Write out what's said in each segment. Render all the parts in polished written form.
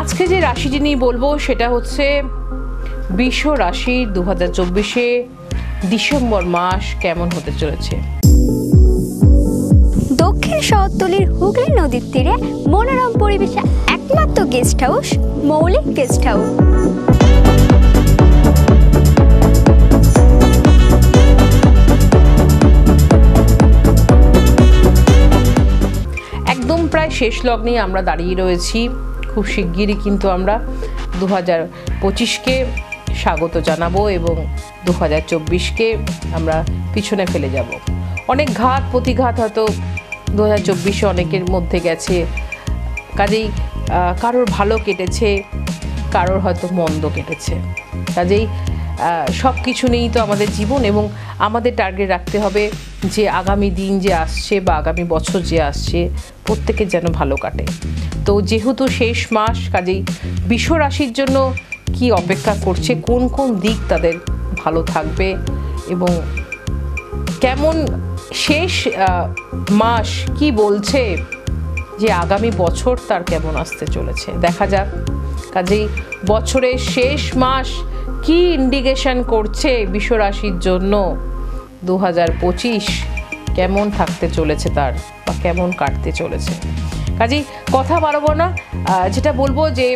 আজকে যে রাশিটি নিয়ে বলবো সেটা হচ্ছে বৃষ রাশির 2024-এ ডিসেম্বর মাস কেমন হতে চলেছে। দক্ষিণ শহরতলির হুগলি নদীর তীরে মনোরম পরিবেশে একমাত্র গেস্ট হাউস মৌলিক গেস্ট হাউস। একদম প্রায় শেষ লগ্নে আমরা দাঁড়িয়ে রয়েছি। খুব শিগগিরই কিন্তু আমরা 2025-কে স্বাগত জানাবো এবং 2024-কে আমরা পিছনে ফেলে যাব। অনেক ঘাত প্রতিঘাত হয়তো 2024-এ অনেকের মধ্যে গেছে, কাজেই কারোর ভালো কেটেছে, কারোর হয়তো মন্দ কেটেছে। কাজেই সব কিছু নিয়েই তো আমাদের জীবন এবং আমাদের টার্গেট রাখতে হবে যে আগামী দিন যে আসছে বা আগামী বছর যে আসছে প্রত্যেকের যেন ভালো কাটে। তো যেহেতু শেষ মাস, কাজেই বৃষ রাশির জন্য কি অপেক্ষা করছে, কোন কোন দিক তাদের ভালো থাকবে এবং কেমন শেষ মাস কি বলছে যে আগামী বছর তার কেমন আসতে চলেছে দেখা যাক। কাজেই বছরের শেষ মাস কি ইন্ডিকেশন করছে বৃষ রাশির জন্য 2025 কেমন থাকতে চলেছে তার বা কেমন কাটতে চলেছে। কাজেই কথা বাড়াবো না, যেটা বলবো যে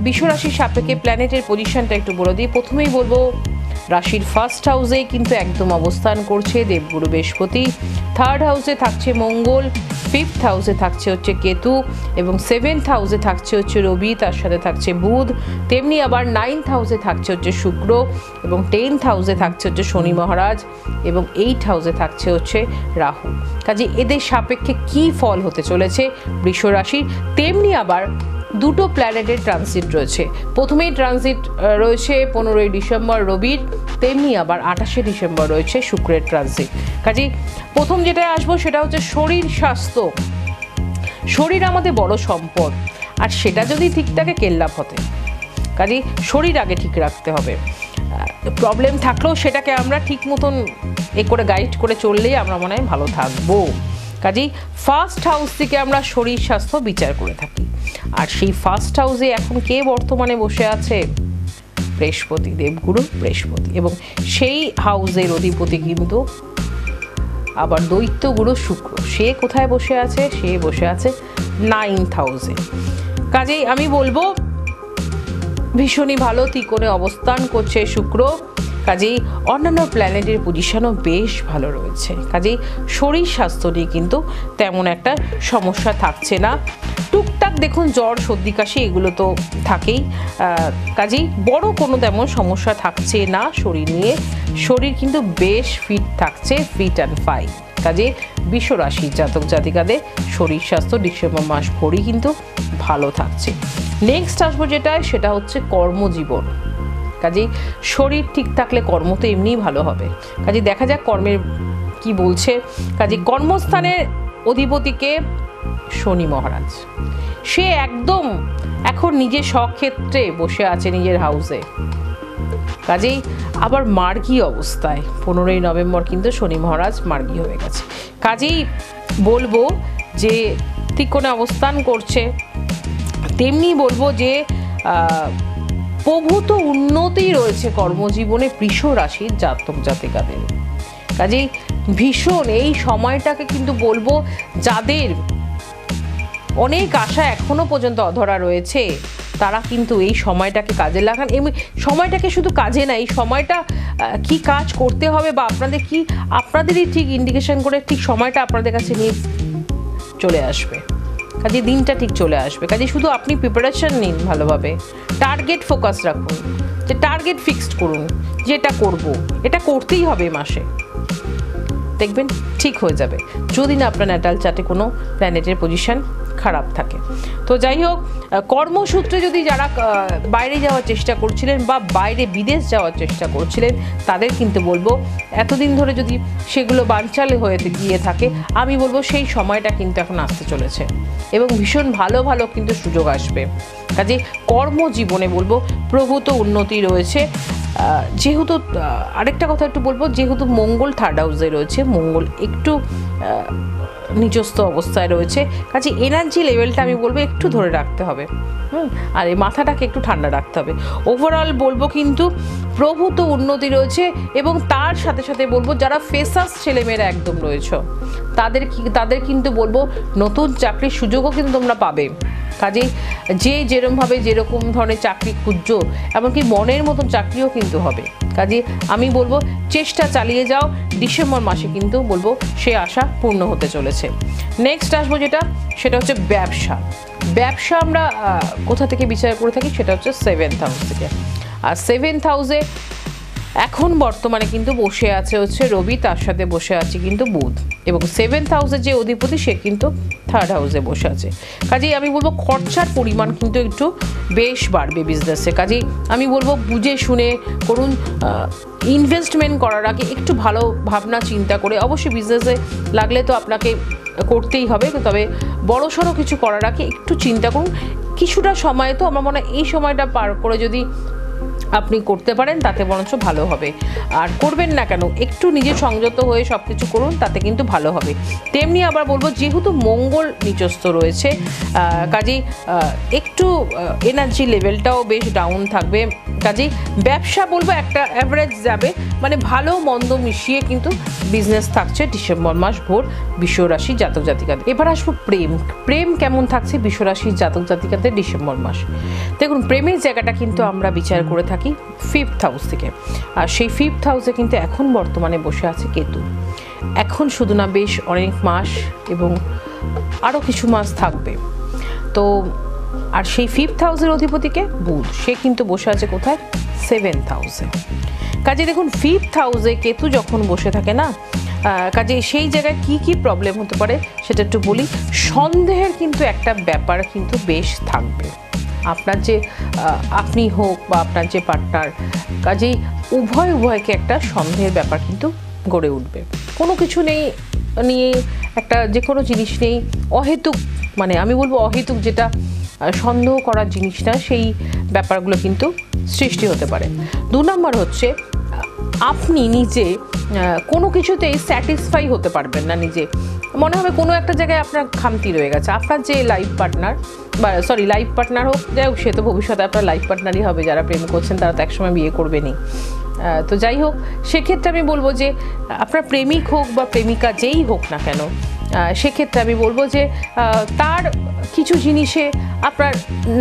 বৃষ রাশির সাপেক্ষে প্ল্যানেটের পজিশনটা একটু বলে দিই। প্রথমেই বলবো রাশির ফার্স্ট হাউসেই কিন্তু একদম অবস্থান করছে দেবগুরু বৃহস্পতি, থার্ড হাউসে থাকছে মঙ্গল, ফিফথ হাউসে থাকছে হচ্ছে কেতু এবং সেভেন্থ হাউসে থাকছে হচ্ছে রবি, তার সাথে থাকছে বুধ। তেমনি আবার নাইন্থ হাউসে থাকছে হচ্ছে শুক্র এবং 10th হাউসে থাকছে হচ্ছে শনি মহারাজ এবং 8th হাউসে থাকছে হচ্ছে রাহু। কাজে এদের সাপেক্ষে কি ফল হতে চলেছে বৃষ রাশির। তেমনি আবার দুটো প্ল্যানেটের ট্রানজিট রয়েছে। প্রথমেই ট্রানজিট রয়েছে 15ই ডিসেম্বর রবির, তেমনি আবার 28শে ডিসেম্বর রয়েছে শুক্রের ট্রানজিট। কাজেই প্রথম যেটা আসবো সেটা হচ্ছে শরীর স্বাস্থ্য। শরীর আমাদের বড় সম্পদ, আর সেটা যদি ঠিক থাকে কেল্লাভ হতে। কাজেই শরীর আগে ঠিক রাখতে হবে। প্রবলেম থাকলেও সেটাকে আমরা ঠিক মতন করে গাইড করে চললেই আমরা মনে হয় ভালো থাকবো। কাজেই ফার্স্ট হাউস থেকে আমরা শরীর স্বাস্থ্য বিচার করে থাকি, আর সেই ফার্স্ট হাউসে এখন কে বর্তমানে বসে আছে? বৃহস্পতি, দেবগুরু বৃহস্পতি, এবং সেই হাউসের অধিপতি কিন্তু আবার দৈত্যগুরু শুক্র। সে কোথায় বসে আছে? সে বসে আছে 9th হাউসে। কাজেই আমি বলবো ভীষণই ভালো ত্রিকোণে অবস্থান করছে শুক্র। কাজেই অন্যান্য প্ল্যানেটের পজিশনও বেশ ভালো রয়েছে। কাজেই শরীর স্বাস্থ্য নিয়ে কিন্তু তেমন একটা সমস্যা থাকছে না। টুকটাক দেখুন জ্বর সর্দি কাশি এগুলো তো থাকেই, কাজেই বড় কোনো তেমন সমস্যা থাকছে না শরীর নিয়ে। শরীর কিন্তু বেশ ফিট থাকছে, ফিট অ্যান্ড ফাইন। কাজে বৃষ রাশির জাতক জাতিকাদের শরীর স্বাস্থ্য ডিসেম্বর মাস ভরেই কিন্তু ভালো থাকছে। নেক্সট আসবো যেটা, সেটা হচ্ছে কর্মজীবন। কাজেই শরীর ঠিক থাকলে কর্ম তো এমনিই ভালো হবে। কাজে দেখা যাক কর্মের কি বলছে। কাজে কর্মস্থানের অধিপতিকে শনি মহারাজ, সে একদম এখন নিজের স্বক্ষেত্রে বসে আছে নিজের হাউসে। কাজেই আবার মার্গী অবস্থায় 15ই নভেম্বর কিন্তু শনি মহারাজ মার্গী হয়ে গেছে। কাজেই বলবো যে ত্রিকোণে অবস্থান করছে। তেমনি বলবো যে প্রভূত উন্নতি রয়েছে কর্মজীবনে বৃষ রাশির জাতক জাতিকাদের। কাজেই ভীষণ এই সময়টাকে কিন্তু বলবো যাদের অনেক আশা এখনো পর্যন্ত অধরা রয়েছে তারা কিন্তু এই সময়টাকে কাজে লাগান। এবং সময়টাকে শুধু কাজে না, এই সময়টা কি কাজ করতে হবে বা আপনাদের কি আপনাদেরই ঠিক ইন্ডিকেশন করে ঠিক সময়টা আপনাদের কাছে নিয়ে চলে আসবে। কাজে দিনটা ঠিক চলে আসবে। কাজে শুধু আপনি প্রিপারেশন নিন ভালোভাবে, টার্গেট ফোকাস রাখুন, যে টার্গেট ফিক্সড করুন যে এটা করবো, এটা করতেই হবে মাসে, দেখবেন ঠিক হয়ে যাবে। যদি না আপনার ন্যাটাল চার্টে কোনো প্ল্যানেটের পজিশন খারাপ থাকে। তো যাই হোক, কর্মসূত্রে যদি যারা বাইরে যাওয়ার চেষ্টা করছিলেন বা বাইরে বিদেশ যাওয়ার চেষ্টা করছিলেন তাদের কিন্তু বলবো এতদিন ধরে যদি সেগুলো বানচাল হয়ে গিয়ে থাকে, আমি বলবো সেই সময়টা কিন্তু এখন আসতে চলেছে এবং ভীষণ ভালো ভালো কিন্তু সুযোগ আসবে। কাজে কর্মজীবনে বলবো প্রভূত উন্নতি রয়েছে। যেহেতু আরেকটা কথা একটু বলবো, যেহেতু মঙ্গল থার্ড হাউসে রয়েছে, মঙ্গল একটু নিজস্ব অবস্থায় রয়েছে, কাজে এনার্জি লেভেলটা আমি বলবো একটু ধরে রাখতে হবে। আর এই মাথাটাকে একটু ঠান্ডা রাখতে হবে। ওভারঅল বলবো কিন্তু প্রভূত উন্নতি রয়েছে, এবং তার সাথে সাথে বলবো যারা ফেসাস ছেলেমেয়েরা একদম রয়েছে তাদের কিন্তু বলবো নতুন চাকরির সুযোগও কিন্তু তোমরা পাবে। কাজেই যেরকমভাবে যেরকম ধরনের চাকরি খুঁজছো, এমনকি মনের মতন চাকরিও কিন্তু হবে। কাজেই আমি বলবো চেষ্টা চালিয়ে যাও, ডিসেম্বর মাসে কিন্তু বলবো সে আশা পূর্ণ হতে চলেছে। নেক্সট আসবো সেটা হচ্ছে ব্যবসা আমরা কোথা থেকে বিচার করে থাকি, সেটা হচ্ছে 7th হাউস থেকে। আর 7th হাউসে এখন বর্তমানে কিন্তু বসে আছে হচ্ছে রবি, তার সাথে বসে আছে কিন্তু বুধ, এবং 7th হাউসের যে অধিপতি সে কিন্তু থার্ড হাউসে বসে আছে। কাজেই আমি বলবো খরচার পরিমাণ কিন্তু একটু বেশ বাড়বে বিজনেসে। কাজেই আমি বলবো বুঝে শুনে করুন, ইনভেস্টমেন্ট করার আগে একটু ভালো ভাবনা চিন্তা করে, অবশ্যই বিজনেসে লাগলে তো আপনাকে করতেই হবে, তবে বড়সড় কিছু করার আগে একটু চিন্তা করুন। কিছুটা সময় তো আমার মনে হয় এই সময়টা পার করে যদি আপনি করতে পারেন তাতে বরঞ্চ ভালো হবে। আর করবেন না কেন, একটু নিজে সংযত হয়ে সব কিছু করুন, তাতে কিন্তু ভালো হবে। তেমনি আবার বলবো যেহেতু মঙ্গল নিচস্থ রয়েছে, কাজেই একটু এনার্জি লেভেলটাও বেশ ডাউন থাকবে। কাজেই ব্যবসা বলবো একটা অ্যাভারেজ যাবে, মানে ভালো মন্দ মিশিয়ে কিন্তু বিজনেস থাকছে ডিসেম্বর মাস ভোর বিশ্বরাশি জাতক জাতিকাদের। এবার আসবো প্রেম কেমন থাকছে বিশ্বরাশির জাতক জাতিকাদের ডিসেম্বর মাস। দেখুন প্রেমের জায়গাটা কিন্তু আমরা বিচার করে থাকি 5th হাউস থেকে, আর সেই 5th হাউসে কিন্তু এখন বর্তমানে বসে আছে কেতু। এখন শুধু না, বেশ অনেক মাস এবং আরও কিছু মাস থাকবে। তো আর সেই 5th হাউসের অধিপতিকে বুধ, সে কিন্তু বসে আছে কোথায়, 7th হাউসে। কাজে দেখুন 5th হাউসে কেতু যখন বসে থাকে না, কাজে সেই জায়গায় কি প্রবলেম হতে পারে সেটা একটু বলি। সন্দেহের কিন্তু একটা ব্যাপার কিন্তু বেশ থাকবে, আপনার যে আপনি হোক বা আপনার যে পার্টনার, কাজেই উভয়কে একটা সন্দেহের ব্যাপার কিন্তু গড়ে উঠবে। কোনো কিছু নেই নিয়ে একটা যে কোনো জিনিস নেই অহেতুক, মানে আমি বলবো অহেতুক যেটা সন্দেহ করার জিনিসটা, সেই ব্যাপারগুলো কিন্তু সৃষ্টি হতে পারে। 2 নম্বর হচ্ছে আপনি নিজে কোনো কিছুতেই স্যাটিসফাই হতে পারবেন না, নিজে মনে হবে কোনো একটা জায়গায় আপনার খামতি রয়ে গেছে। আপনার যে লাইফ পার্টনার হোক, যাই হোক, সে তো ভবিষ্যতে আপনার লাইফ পার্টনারই হবে। যারা প্রেম করছেন তারা তো একসময় বিয়ে করবেনই। তো যাই হোক, সেক্ষেত্রে আমি বলবো যে আপনার প্রেমিক হোক বা প্রেমিকা যেই হোক না কেন, সেক্ষেত্রে আমি বলবো যে তার কিছু জিনিসে আপনার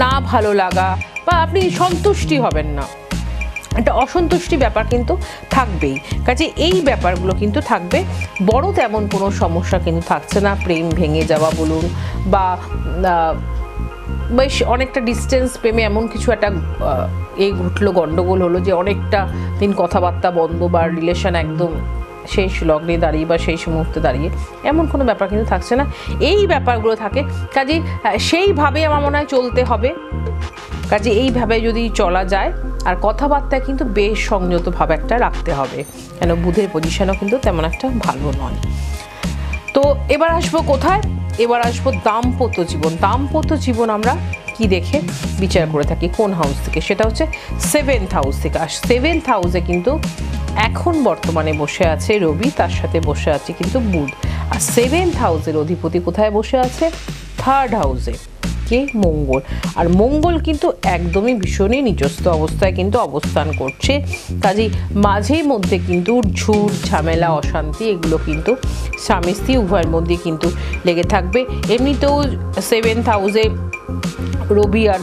না ভালো লাগা বা আপনি সন্তুষ্টি হবেন না, একটা অসন্তুষ্টি ব্যাপার কিন্তু থাকবেই। কাজে এই ব্যাপারগুলো কিন্তু থাকবে, বড় তেমন কোনো সমস্যা কিন্তু থাকছে না। প্রেম ভেঙে যাওয়া বলুন বা বেশ অনেকটা ডিস্টেন্স প্রেমে এমন কিছু একটা এই ঘটলো, গণ্ডগোল হলো যে অনেকটা দিন কথাবার্তা বন্ধ বা রিলেশন একদম শেষ লগ্নে দাঁড়িয়ে বা শেষ মুহূর্তে দাঁড়িয়ে, এমন কোনো ব্যাপার কিন্তু থাকছে না। এই ব্যাপারগুলো থাকে, কাজেই সেইভাবে আমার মনে হয় চলতে হবে। কাজে এইভাবে যদি চলা যায়, আর কথাবার্তায় কিন্তু বেশ সংযতভাবে একটা রাখতে হবে, কেন বুধের পজিশনও কিন্তু তেমন একটা ভালো নয়। তো এবার আসবো কোথায়, এবার আসবো দাম্পত্য জীবন আমরা কি দেখে বিচার করে থাকি, কোন হাউস থেকে, সেটা হচ্ছে 7th হাউস থেকে। আর 7th হাউসে কিন্তু এখন বর্তমানে বসে আছে রবি, তার সাথে বসে আছে কিন্তু বুধ। আর 7th হাউসের অধিপতি কোথায় বসে আছে, থার্ড হাউসে, কে, মঙ্গল। আর মঙ্গল কিন্তু একদমই ভীষণই নিজস্ব অবস্থায় কিন্তু অবস্থান করছে। কাজেই মাঝে মধ্যে কিন্তু ঝুট ঝামেলা অশান্তি এগুলো কিন্তু স্বামী স্ত্রী উভয়ের মধ্যে কিন্তু লেগে থাকবে। এমনিতেও 7th হাউসে রবি আর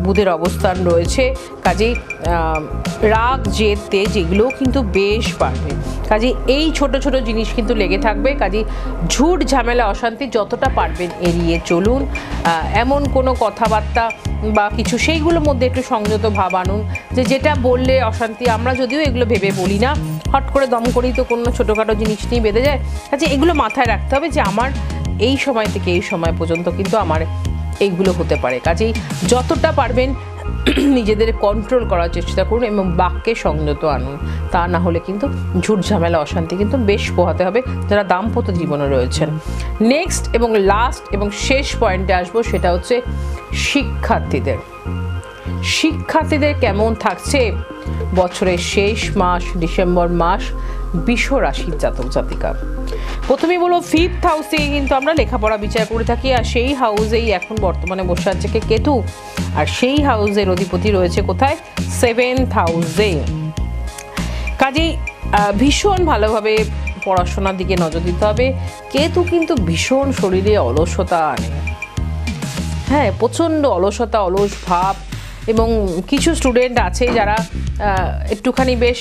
বুধের অবস্থান রয়েছে, কাজেই রাগ জেদ তেজ এগুলোও কিন্তু বেশ বাড়বে। কাজেই এই ছোট ছোট জিনিস কিন্তু লেগে থাকবে। কাজেই ঝুট ঝামেলা অশান্তি যতটা পারবেন এড়িয়ে চলুন। এমন কোনো কথাবার্তা বা কিছু সেইগুলোর মধ্যে একটু সংযত ভাব আনুন, যেটা বললে অশান্তি, আমরা যদিও এগুলো ভেবে বলি না, হট করে দম করেই তো কোনো ছোটোখাটো জিনিস নিয়ে বেঁধে যায়। কাজে এগুলো মাথায় রাখতে হবে যে আমার এই সময় থেকে এই সময় পর্যন্ত কিন্তু আমার এইগুলো হতে পারে। কাজেই যতটা পারবেন নিজেদের কন্ট্রোল করার চেষ্টা করুন এবং বাক্যে সংযত আনুন। তা না হলে কিন্তু ঝুট ঝামেলা অশান্তি কিন্তু বেশ পোহাতে হবে যারা দাম্পত্য জীবনে রয়েছেন। নেক্সট এবং লাস্ট এবং শেষ পয়েন্টে আসবো, সেটা হচ্ছে শিক্ষার্থীদের কেমন থাকছে বছরের শেষ মাস ডিসেম্বর মাস বৃষ রাশির জাতক জাতিকা। প্রথমেই বলবো 5th হাউসে কিন্তু আমরা লেখাপড়া বিচার করে থাকি, আর সেই হাউসেই এখন বর্তমানে বসে আছে কেতু, আর সেই হাউসের অধিপতি রয়েছে কোথায়? 7th হাউসে। কাজেই ভীষণ ভালোভাবে পড়াশোনার দিকে নজর দিতে হবে। কেতু কিন্তু ভীষণ শরীরে অলসতা আনে, হ্যাঁ, প্রচণ্ড অলসতা, অলস ভাব। এবং কিছু স্টুডেন্ট আছে যারা একটুখানি বেশ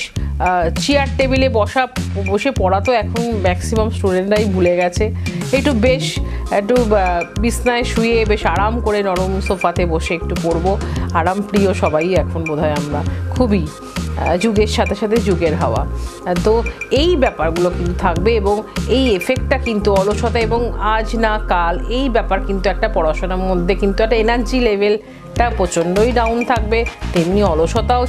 চেয়ার টেবিলে বসে পড়া তো এখন ম্যাক্সিমাম স্টুডেন্টরাই ভুলে গেছে। একটু বিছনায় শুয়ে বেশ আরাম করে নরম সোফাতে বসে একটু পড়বো, আরাম প্রিয় সবাই এখন বোধহয় আমরা, খুবই যুগের সাথে সাথে যুগের হাওয়া। তো এই ব্যাপারগুলো কিন্তু থাকবে এবং এই এফেক্টটা কিন্তু অলসতা এবং আজ না কাল এই ব্যাপার কিন্তু একটা পড়াশোনার মধ্যে কিন্তু একটা এনার্জি লেভেলটা প্রচণ্ডই ডাউন থাকবে, তেমনি অলসতাও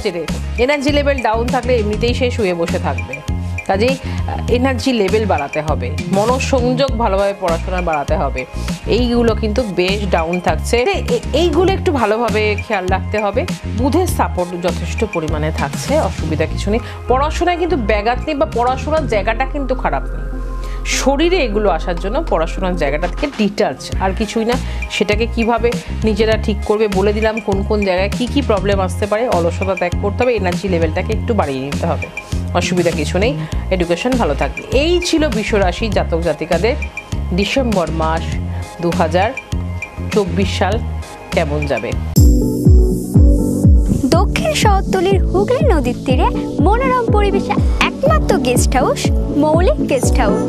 এনার্জি লেভেল ডাউন থাকলে এমনিতেই সে শুয়ে বসে থাকবে। কাজেই এনার্জি লেভেল বাড়াতে হবে, মনোসংযোগ ভালোভাবে পড়াশোনা বাড়াতে হবে। এইগুলো কিন্তু বেশ ডাউন থাকছে, এইগুলো একটু ভালোভাবে খেয়াল রাখতে হবে। বুধের সাপোর্ট যথেষ্ট পরিমাণে থাকছে, অসুবিধা কিছু নেই। পড়াশোনায় কিন্তু ব্যাঘাত নেই বা পড়াশোনার জায়গাটা কিন্তু খারাপ নেই। শরীরে এগুলো আসার জন্য পড়াশোনার জায়গাটা থেকে ডিটাচ, আর কিছুই না। সেটাকে কিভাবে নিজেরা ঠিক করবে বলে দিলাম, কোন কোন জায়গায় কি কি প্রবলেম আসতে পারে। অলসতা ত্যাগ করতে হবে, এনার্জি লেভেলটাকে একটু বাড়িয়ে নিতে হবে, অসুবিধা কিছু নেই। এডুকেশন ভালো থাকবে। এই ছিল বৃষ রাশি জাতক জাতিকাদের ডিসেম্বর মাস 2024 সাল কেমন যাবে। দক্ষিণ শহরতলির হুগলি নদীর তীরে মনোরম পরিবেশে একমাত্র গেস্ট হাউস মৌলিক গেস্ট হাউস।